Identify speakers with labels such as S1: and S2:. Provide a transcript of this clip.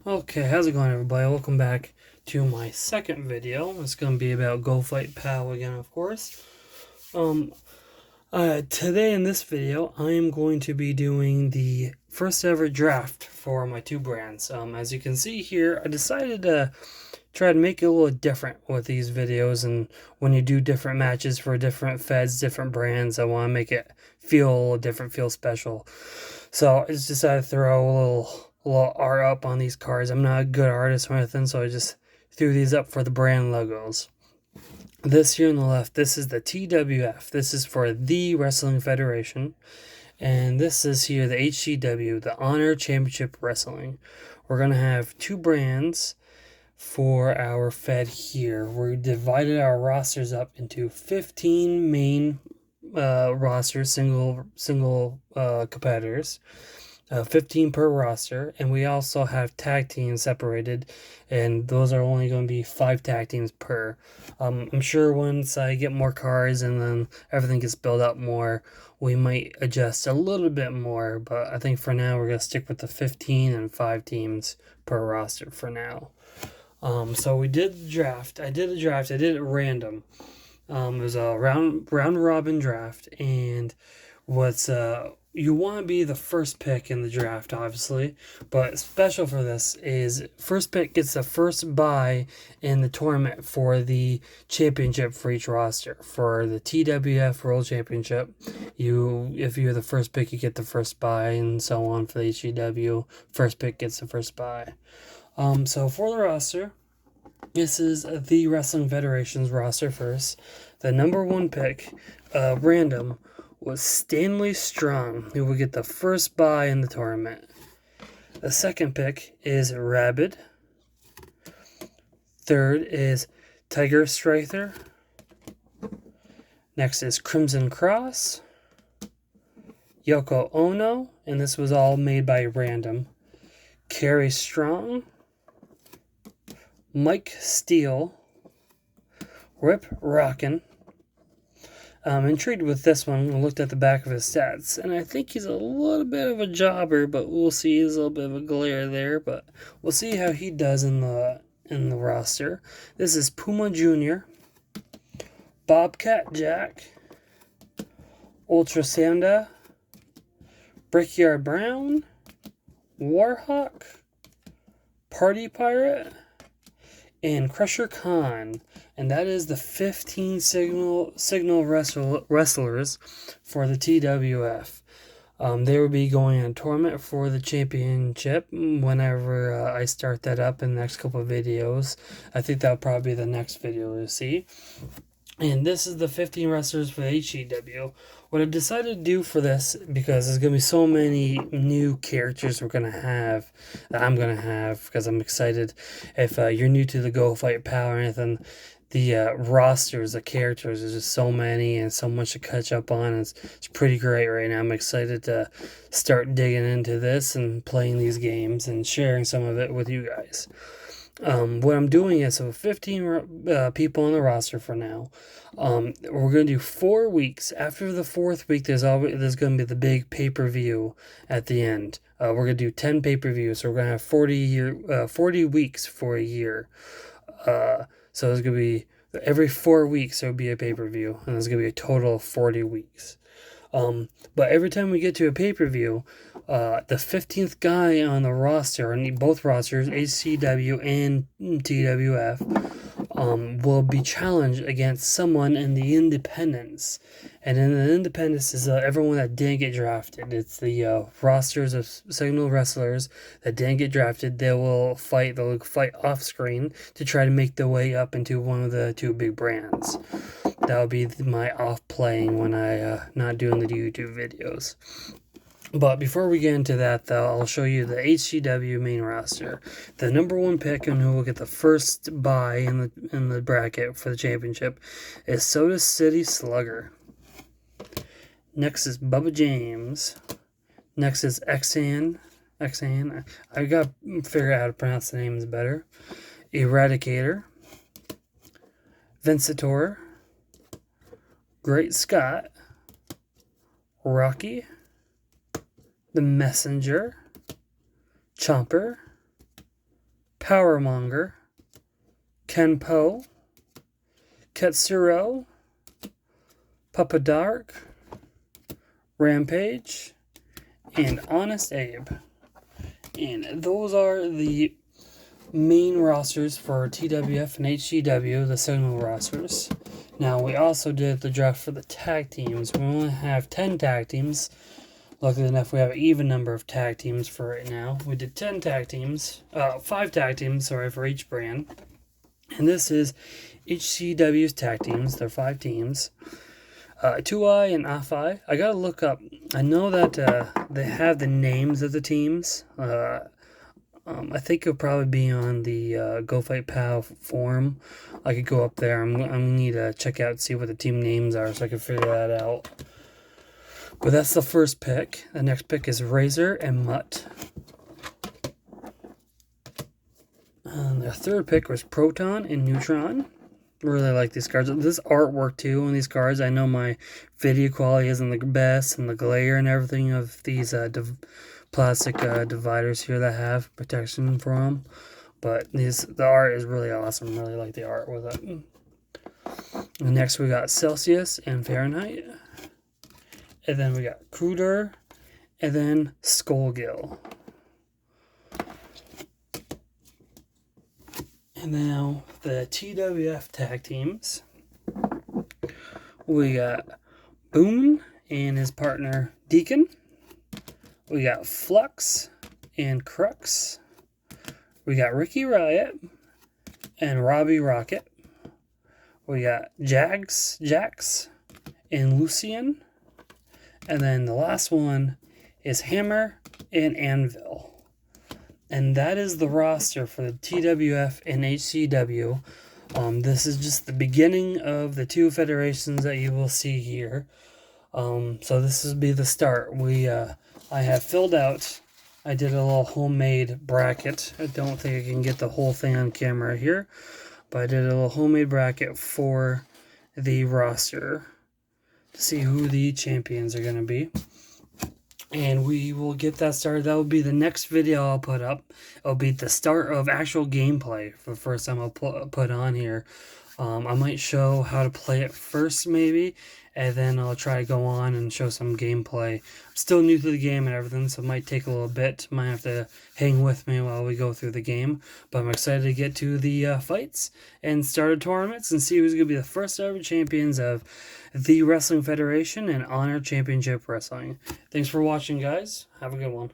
S1: Okay, how's it going, everybody? Welcome back to my second video. It's going to be about Go Fight Pal again, of course. Um, Today in this video, I am going to be doing the first ever draft for my two brands. As you can see here, I decided to try to make it a little different with these videos, and when you do different matches for different feds, different brands, I want to make it feel different, feel special. So I just decided to throw a little art up on these cards. I'm not a good artist or anything, so I just threw these up for the brand logos. This here on the left, this is the TWF. This is for the Wrestling Federation. And this is here the Hcw, the Honor Championship Wrestling. We're going to have two brands for our Fed here. We divided our rosters up into 15 main rosters, single competitors. 15 per roster, and we also have tag teams separated, and those are only going to be 5 tag teams per. I'm sure once I get more cards and then everything gets built up more, we might adjust a little bit more, but I think for now we're going to stick with the 15 and 5 teams per roster for now. So we did the draft. I did it random. It was a round robin draft, and what's you want to be the first pick in the draft, obviously, but special for this is first pick gets the first bye in the tournament for the championship for each roster. For the TWF World Championship, if you're the first pick, you get the first bye, and so on. For the HCW, first pick gets the first bye. So for the roster, this is the Wrestling Federation's roster first. The number one pick, random, was Stanley Strong, who will get the first bye in the tournament. The second pick is Rabid. Third is Tiger Stryther. Next is Crimson Cross. Yoko Ono, and this was all made by random. Carrie Strong. Mike Steele. Rip Rockin'. I'm intrigued with this one. I looked at the back of his stats, and I think he's a little bit of a jobber, but we'll see. There's a little bit of a glare there, but we'll see how he does in the roster. This is Puma Jr., Bobcat Jack, Ultra Sanda, Brickyard Brown, Warhawk, Party Pirate, and Crusher Khan. And that is the 15 signal wrestlers for the TWF. They will be going in a tournament for the championship whenever I start that up in the next couple of videos. I think that'll probably be the next video to see. And this is the 15 wrestlers for the HCW. What I decided to do for this, because there's going to be so many new characters we're going to have, that I'm going to have, because I'm excited. If you're new to the Go Fight Pal or anything, the rosters, the characters, there's just so many and so much to catch up on. It's pretty great right now. I'm excited to start digging into this and playing these games and sharing some of it with you guys. What I'm doing is, so 15 people on the roster for now. We're going to do 4 weeks. After the 4th week, there's going to be the big pay-per-view at the end. We're going to do 10 pay-per-views, so we're going to have 40 weeks for a year. So there's going to be, every 4 weeks there will be a pay-per-view, and there's going to be a total of 40 weeks. But every time we get to a pay-per-view, the 15th guy on the roster, on both rosters, HCW and TWF, will be challenged against someone in the Independents. And in the Independents is everyone that didn't get drafted. It's the rosters of signal wrestlers that didn't get drafted. They'll fight off screen to try to make their way up into one of the two big brands. That'll be my off playing when I not doing the YouTube videos. But before we get into that, though, I'll show you the HCW main roster. The number one pick and who will get the first bye in the bracket for the championship is Soda City Slugger. Next is Bubba James. Next is Xan. I got to figure out how to pronounce the names better. Eradicator. Vincitor. Great Scott. Rocky. The Messenger. Chomper. Powermonger, Kenpo, Ketsuro, Papa Dark, Rampage, and Honest Abe. And those are the main rosters for TWF and Hcw, the Signal rosters. Now, we also did the draft for the tag teams. We only have 10 tag teams. Luckily enough, we have an even number of tag teams for right now. We did 5 tag teams, for each brand. And this is HCW's tag teams. They're 5 teams. 2i and Afi. I gotta look up. I know that they have the names of the teams. I think it'll probably be on the Go Fight Pal forum. I could go up there. I'm gonna need to check out and see what the team names are so I can figure that out. But that's the first pick. The next pick is Razor and Mutt. And the third pick was Proton and Neutron. Really like these cards. This artwork too on these cards. I know my video quality isn't the best, and the glare and everything of these plastic dividers here that have protection for them. But the art is really awesome. Really like the art with it. And next we got Celsius and Fahrenheit. And then we got Cruder. And then Skullgill. And now the TWF tag teams. We got Boone and his partner Deacon. We got Flux and Crux. We got Ricky Riot and Robbie Rocket. We got Jax and Lucian. And then the last one is Hammer and Anvil. And that is the roster for the TWF and HCW. This is just the beginning of the 2 federations that you will see here. So this will be the start. I have filled out. I did a little homemade bracket. I don't think I can get the whole thing on camera here, but I did a little homemade bracket for the roster to see who the champions are going to be. And we will get that started. That will be the next video I'll put up. It'll be the start of actual gameplay for the first time I'll put on here. I might show how to play it first, maybe, and then I'll try to go on and show some gameplay. I'm still new to the game and everything, so it might take a little bit. Might have to hang with me while we go through the game. But I'm excited to get to the fights and start tournaments and see who's going to be the first ever champions of the Wrestling Federation and Honor Championship Wrestling. Thanks for watching, guys. Have a good one.